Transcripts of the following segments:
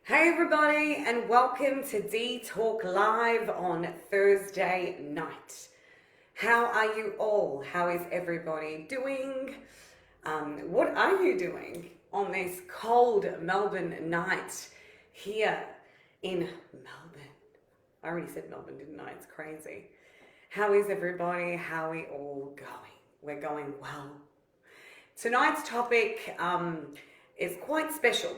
Hey everybody, and welcome to Dee Talk Live on Thursday night. How are you all? How is everybody doing? What are you doing on this cold Melbourne night here in Melbourne? I already said Melbourne, didn't I? It's crazy. How is everybody? How are we all going? We're going well. Tonight's topic is quite special,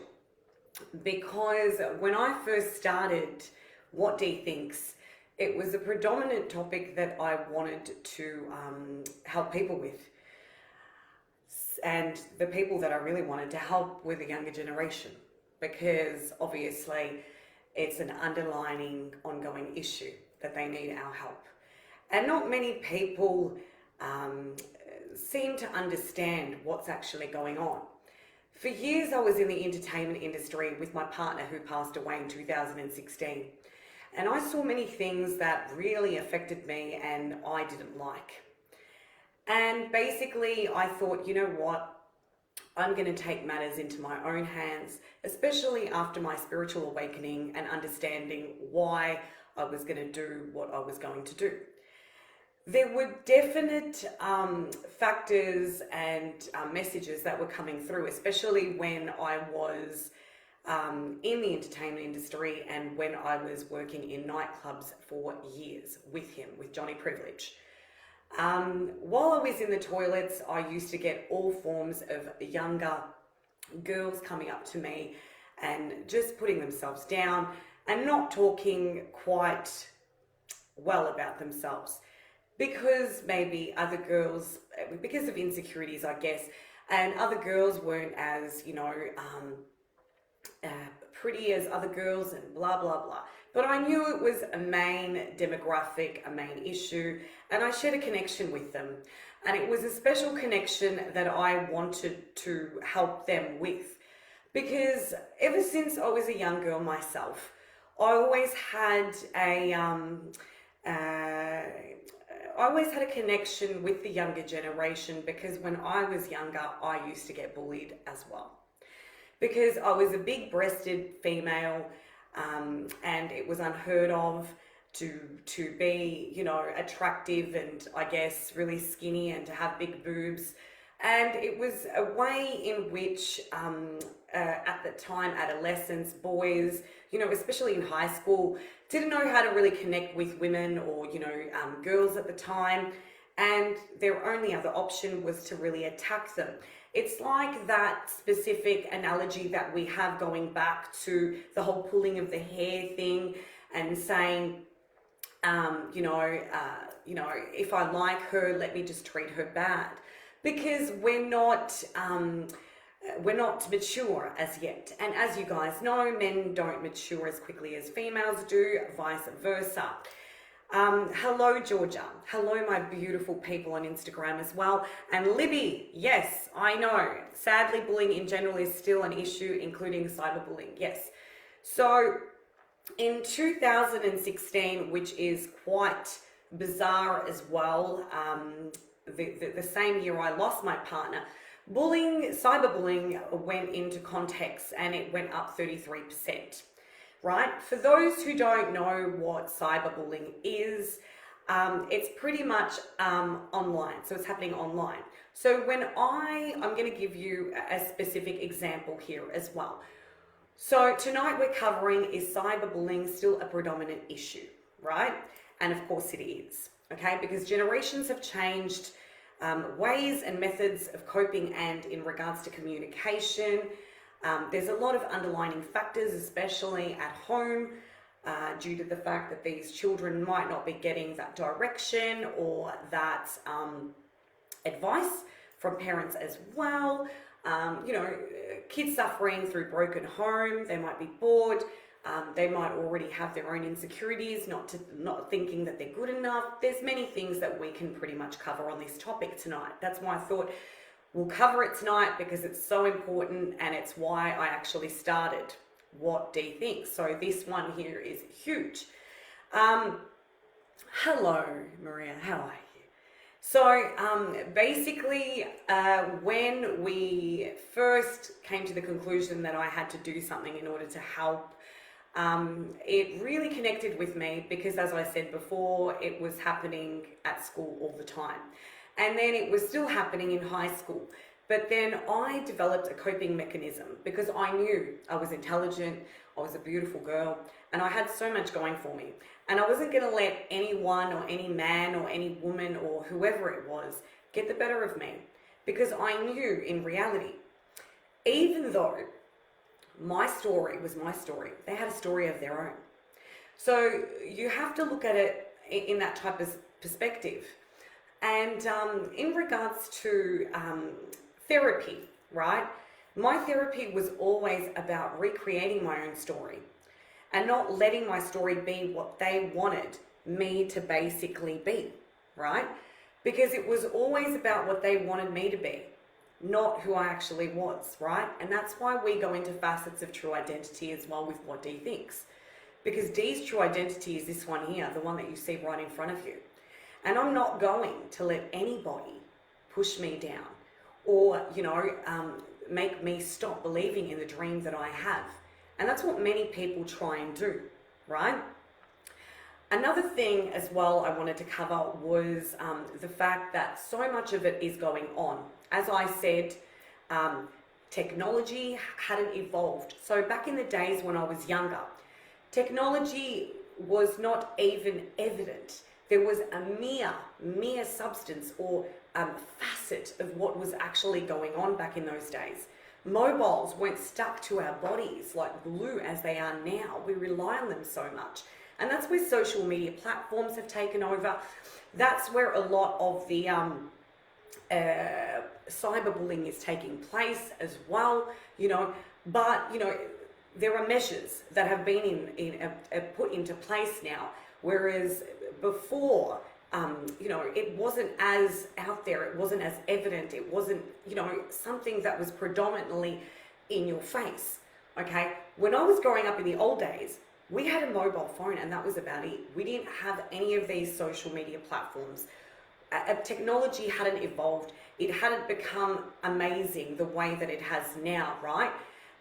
because when I first started What Dee Thinks, it was a predominant topic that I wanted to help people with. And the people that I really wanted to help were the younger generation, because obviously it's an underlining, ongoing issue that they need our help. And not many people seem to understand what's actually going on. For years, I was in the entertainment industry with my partner who passed away in 2016. And I saw many things that really affected me and I didn't like. And basically, I thought, you know what? I'm going to take matters into my own hands, especially after my spiritual awakening and understanding why I was going to do what I was going to do. There were definite factors and messages that were coming through, especially when I was in the entertainment industry and when I was working in nightclubs for years with him, with Johnny Privilege. While I was in the toilets, I used to get all forms of younger girls coming up to me and just putting themselves down and not talking quite well about themselves. Because maybe other girls, because of insecurities, I guess, and other girls weren't as, pretty as other girls and blah, blah, blah. But I knew it was a main demographic, a main issue, and I shared a connection with them. And it was a special connection that I wanted to help them with. Because ever since I was a young girl myself, I always had a connection with the younger generation, because when I was younger, I used to get bullied as well. Because I was a big-breasted female, and it was unheard of to be, attractive and I guess really skinny and to have big boobs. And it was a way in which, at the time, adolescents, boys, especially in high school, didn't know how to really connect with women or, girls at the time. And their only other option was to really attack them. It's like that specific analogy that we have going back to the whole pulling of the hair thing and saying, if I like her, let me just treat her bad. Because we're not mature as yet. And as you guys know, men don't mature as quickly as females do, vice versa. Hello, Georgia. Hello, my beautiful people on Instagram as well. And Libby, yes, I know. Sadly, bullying in general is still an issue, including cyberbullying. Yes. So in 2016, which is quite bizarre as well, the same year I lost my partner, cyberbullying went into context and it went up 33%, right? For those who don't know what cyberbullying is, it's pretty much online, so it's happening online. So when I'm going to give you a specific example here as well. So tonight we're covering, is cyberbullying still a predominant issue, right? And of course it is, okay? Because generations have changed ways and methods of coping, and in regards to communication, there's a lot of underlying factors, especially at home, due to the fact that these children might not be getting that direction or that advice from parents as well. Kids suffering through broken home, they might be bored. They might already have their own insecurities, not thinking that they're good enough. There's many things that we can pretty much cover on this topic tonight. That's why I thought we'll cover it tonight, because it's so important, and it's why I actually started What Dee Thinks. So this one here is huge. Hello, Maria. How are you? So basically, when we first came to the conclusion that I had to do something in order to help, it really connected with me because, as I said before, it was happening at school all the time. And then it was still happening in high school. But then I developed a coping mechanism because I knew I was intelligent, I was a beautiful girl, and I had so much going for me. And I wasn't going to let anyone or any man or any woman or whoever it was get the better of me, because I knew in reality, even though my story was my story, they had a story of their own. So you have to look at it in that type of perspective. And in regards to therapy, right? My therapy was always about recreating my own story and not letting my story be what they wanted me to basically be, right? Because it was always about what they wanted me to be, not who I actually was, right? And that's why we go into facets of true identity as well with what Dee thinks. Because Dee's true identity is this one here, the one that you see right in front of you. And I'm not going to let anybody push me down or, make me stop believing in the dream that I have. And that's what many people try and do, right? Another thing as well I wanted to cover was the fact that so much of it is going on. As I said, technology hadn't evolved. So back in the days when I was younger, technology was not even evident. There was a mere substance or facet of what was actually going on back in those days. Mobiles weren't stuck to our bodies like glue as they are now. We rely on them so much. And that's where social media platforms have taken over. That's where a lot of the cyberbullying is taking place as well, But, there are measures that have been put into place now, whereas before, it wasn't as out there, it wasn't as evident, it wasn't, something that was predominantly in your face, okay? When I was growing up in the old days, we had a mobile phone and that was about it. We didn't have any of these social media platforms. Technology hadn't evolved. It hadn't become amazing the way that it has now, right?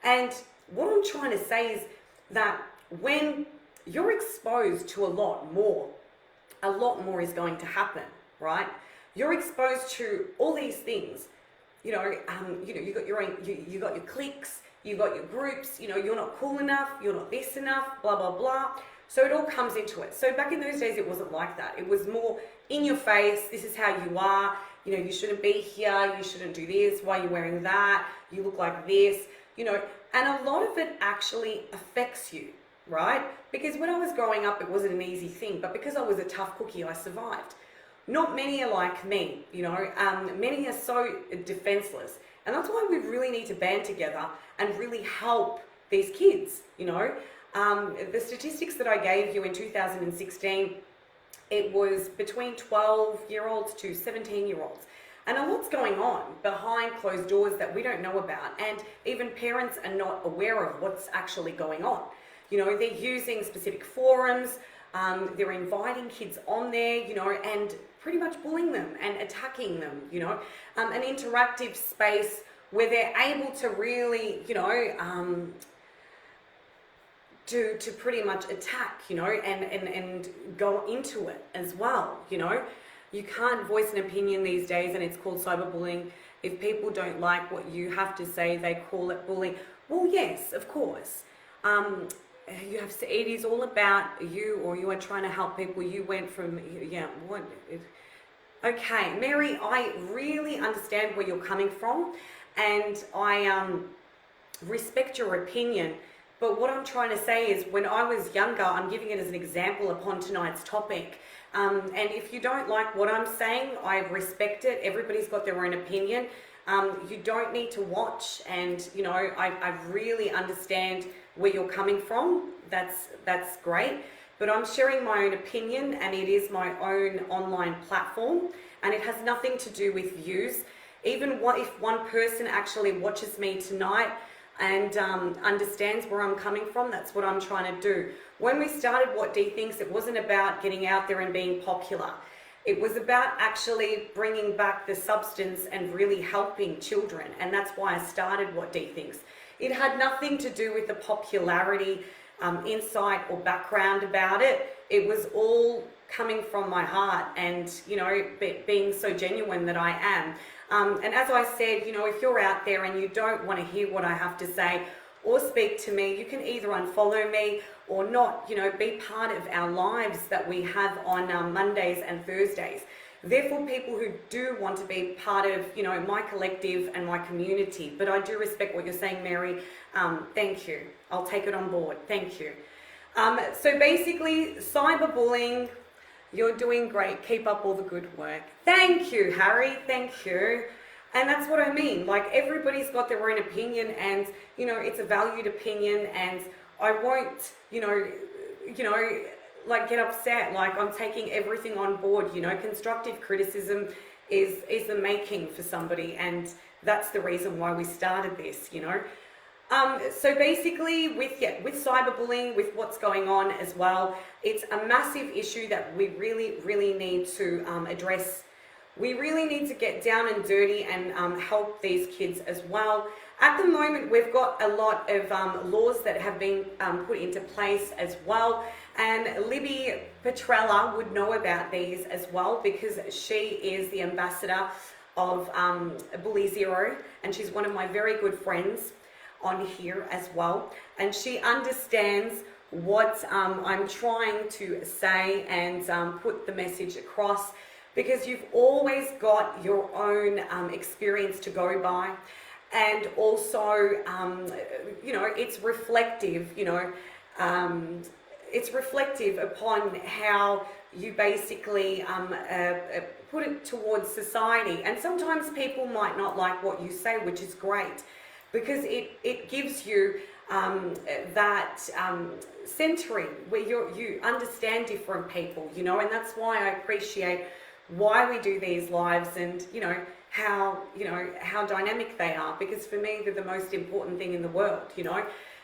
And what I'm trying to say is that when you're exposed to a lot more is going to happen, right? You're exposed to all these things. You got your own, you got your cliques, you got your groups. You're not cool enough, you're not this enough, blah blah blah. So it all comes into it. So back in those days, it wasn't like that. It was more in your face. This is how you are. You shouldn't be here. You shouldn't do this. Why are you wearing that? You look like this. And a lot of it actually affects you, right? Because when I was growing up, it wasn't an easy thing, but because I was a tough cookie, I survived. Not many are like me, many are so defenseless. And that's why we really need to band together and really help these kids, The statistics that I gave you in 2016, it was between 12-year-olds to 17-year-olds. And a lot's going on behind closed doors that we don't know about. And even parents are not aware of what's actually going on. They're using specific forums, they're inviting kids on there, and pretty much bullying them and attacking them, an interactive space where they're able to really, to pretty much attack, and go into it as well, You can't voice an opinion these days, and it's called cyberbullying. If people don't like what you have to say, they call it bullying. Well, yes, of course. It is all about you, or you are trying to help people. You went from, okay, Mary, I really understand where you're coming from, and I respect your opinion. But what I'm trying to say is, when I was younger, I'm giving it as an example upon tonight's topic. And if you don't like what I'm saying, I respect it. Everybody's got their own opinion. You don't need to watch, and I really understand where you're coming from. That's great. But I'm sharing my own opinion, and it is my own online platform, and it has nothing to do with views. Even if one person actually watches me tonight and understands where I'm coming from, that's what I'm trying to do. When we started What Dee Thinks, it wasn't about getting out there and being popular. It was about actually bringing back the substance and really helping children. And that's why I started What Dee Thinks. It had nothing to do with the popularity, insight or background about it. It was all coming from my heart and, being so genuine that I am. And as I said, if you're out there and you don't want to hear what I have to say or speak to me, you can either unfollow me or not, be part of our lives that we have on Mondays and Thursdays. Therefore, people who do want to be part of, my collective and my community. But I do respect what you're saying, Mary. Thank you. I'll take it on board. Thank you. So basically, cyberbullying, you're doing great. Keep up all the good work. Thank you, Harry. Thank you. And that's what I mean. Like, everybody's got their own opinion and, it's a valued opinion, and I won't, like get upset. Like, I'm taking everything on board. Constructive criticism is the making for somebody, and that's the reason why we started this. So basically, with cyberbullying, with what's going on as well, it's a massive issue that we really need to address. We really need to get down and dirty and help these kids as well. At the moment, we've got a lot of laws that have been put into place as well. And Libby Petrella would know about these as well, because she is the ambassador of Bully Zero, and she's one of my very good friends on here as well. And she understands what I'm trying to say and put the message across, because you've always got your own experience to go by. And also, it's reflective, it's reflective upon how you basically put it towards society. And sometimes people might not like what you say, which is great, because it gives you that centering where you understand different people, and that's why I appreciate why we do these lives, and how dynamic they are, because for me they're the most important thing in the world.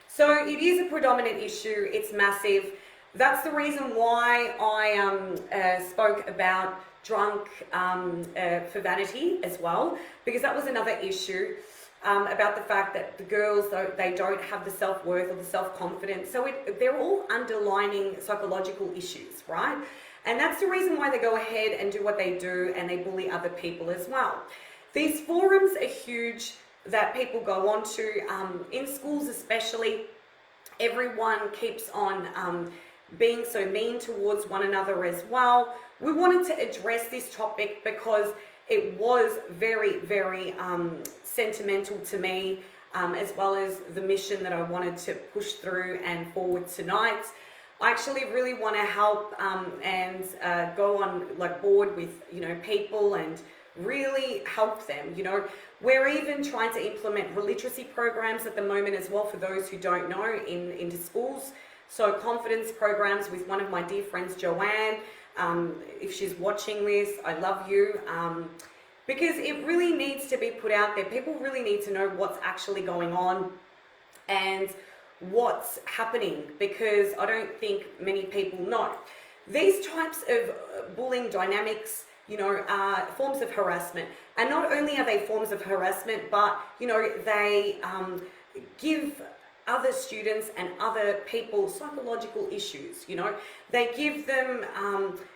So it is a predominant issue. It's massive. That's the reason why I spoke about drunk for vanity as well, because that was another issue about the fact that the girls, they don't have the self-worth or the self-confidence. So they're all underlining psychological issues, right? And that's the reason why they go ahead and do what they do, and they bully other people as well. These forums are huge that people go on to, in schools especially. Everyone keeps on being so mean towards one another as well. We wanted to address this topic because it was very sentimental to me, as well as the mission that I wanted to push through and forward tonight. I actually really want to help and go on board with people and really help them. We're even trying to implement literacy programs at the moment as well, for those who don't know, into schools. So confidence programs with one of my dear friends, Joanne. If she's watching this, I love you. Because it really needs to be put out there. People really need to know what's actually going on and what's happening, because I don't think many people know. These types of bullying dynamics, are forms of harassment. And not only are they forms of harassment, but, they give other students and other people psychological issues. They give them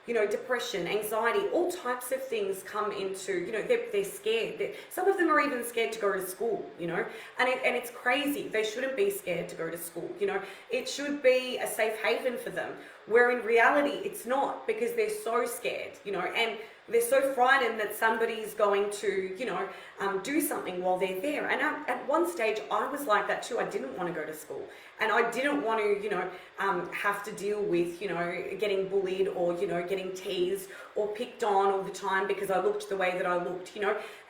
depression, anxiety, all types of things come into, they're scared. Some of them are even scared to go to school, and it's crazy. They shouldn't be scared to go to school. It should be a safe haven for them, where in reality it's not, because they're so scared, and they're so frightened that somebody's going to, do something while they're there. And at one stage, I was like that too. I didn't want to go to school, and I didn't want to, have to deal with, getting bullied or, getting teased or picked on all the time because I looked the way that I looked,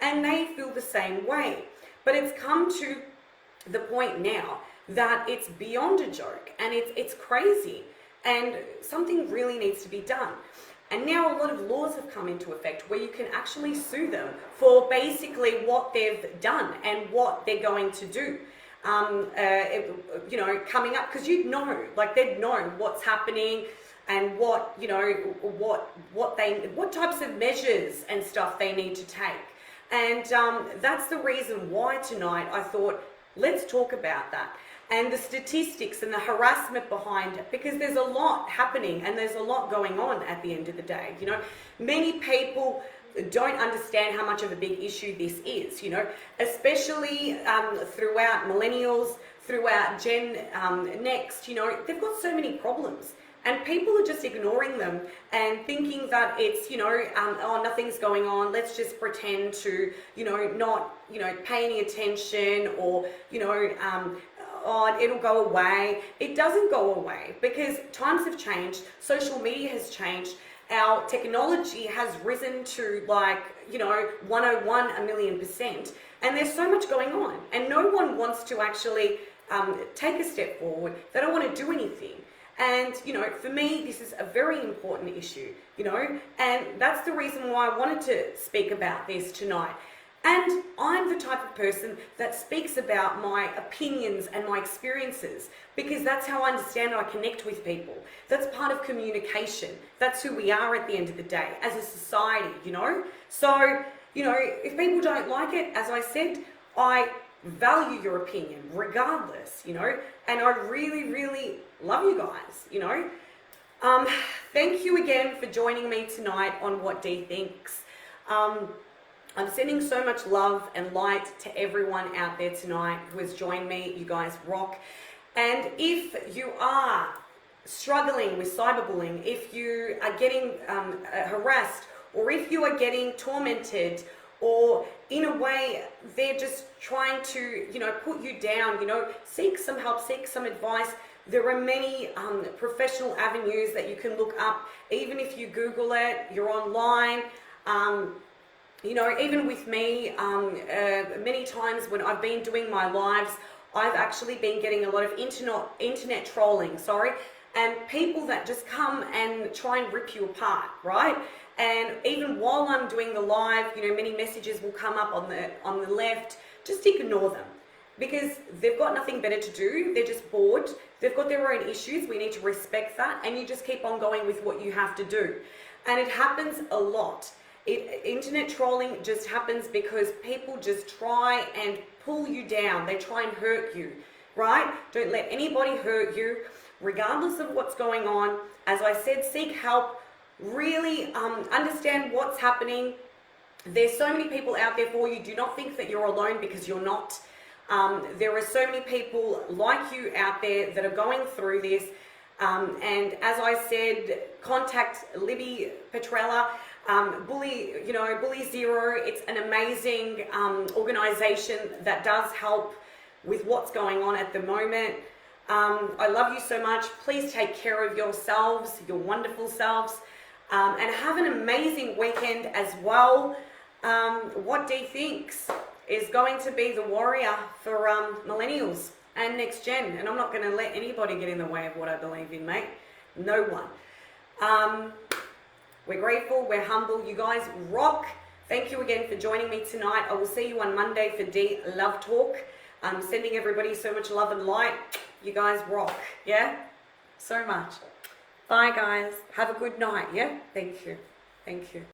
and they feel the same way. But it's come to the point now that it's beyond a joke, and it's crazy, and something really needs to be done. And now a lot of laws have come into effect where you can actually sue them for basically what they've done and what they're going to do, coming up, because they'd know what's happening and what, you know, what types of measures and stuff they need to take. And that's the reason why tonight I thought, let's talk about that. And the statistics and the harassment behind it, because there's a lot happening and there's a lot going on at the end of the day. You know, many people don't understand how much of a big issue this is, you know, especially throughout millennials, throughout Gen Next, you know, they've got so many problems. And people are just ignoring them and thinking that it's, you know, oh, nothing's going on. Let's just pretend to, you know, not, you know, pay any attention, or, you know, oh, it'll go away. It doesn't go away, because times have changed. Social media has changed. Our technology has risen to, like, you know, 101 a million %. And there's so much going on. And no one wants to actually take a step forward. They don't want to do anything. And, you know, for me, this is a very important issue, you know, and that's the reason why I wanted to speak about this tonight. And I'm the type of person that speaks about my opinions and my experiences, because that's how I understand and I connect with people. That's part of communication. That's who we are at the end of the day as a society, you know. So, you know, if people don't like it, as I said, I value your opinion regardless, you know, and I really, really love you guys, you know. Thank you again for joining me tonight on What Dee Thinks. I'm sending so much love and light to everyone out there tonight who has joined me. You guys rock. And if you are struggling with cyberbullying, if you are getting harassed, or if you are getting tormented, or in a way they're just trying to, you know, put you down, you know, seek some help, seek some advice. There are many professional avenues that you can look up. Even if you Google it, you're online. You know, even with me, many times when I've been doing my lives, I've actually been getting a lot of internet trolling, and people that just come and try and rip you apart, right? And even while I'm doing the live, you know, many messages will come up on the left. Just ignore them, because they've got nothing better to do. They're just bored. They've got their own issues. We need to respect that, and you just keep on going with what you have to do. And it happens a lot. Internet trolling just happens because people just try and pull you down. They try and hurt you, right? Don't let anybody hurt you, regardless of what's going on. As I said, seek help. Really understand what's happening. There's so many people out there for you. Do not think that you're alone, because you're not. There are so many people like you out there that are going through this. And as I said, contact Libby Petrella. Bully Zero. It's an amazing organization that does help with what's going on at the moment. I love you so much. Please take care of yourselves, your wonderful selves, and have an amazing weekend as well. What Dee Thinks is going to be the warrior for millennials and next gen, and I'm not going to let anybody get in the way of what I believe in, mate. No one. We're grateful, we're humble, you guys rock. Thank you again for joining me tonight. I will see you on Monday for Dee Love Talk. I'm sending everybody so much love and light. You guys rock, yeah? So much. Bye, guys. Have a good night, yeah? Thank you. Thank you.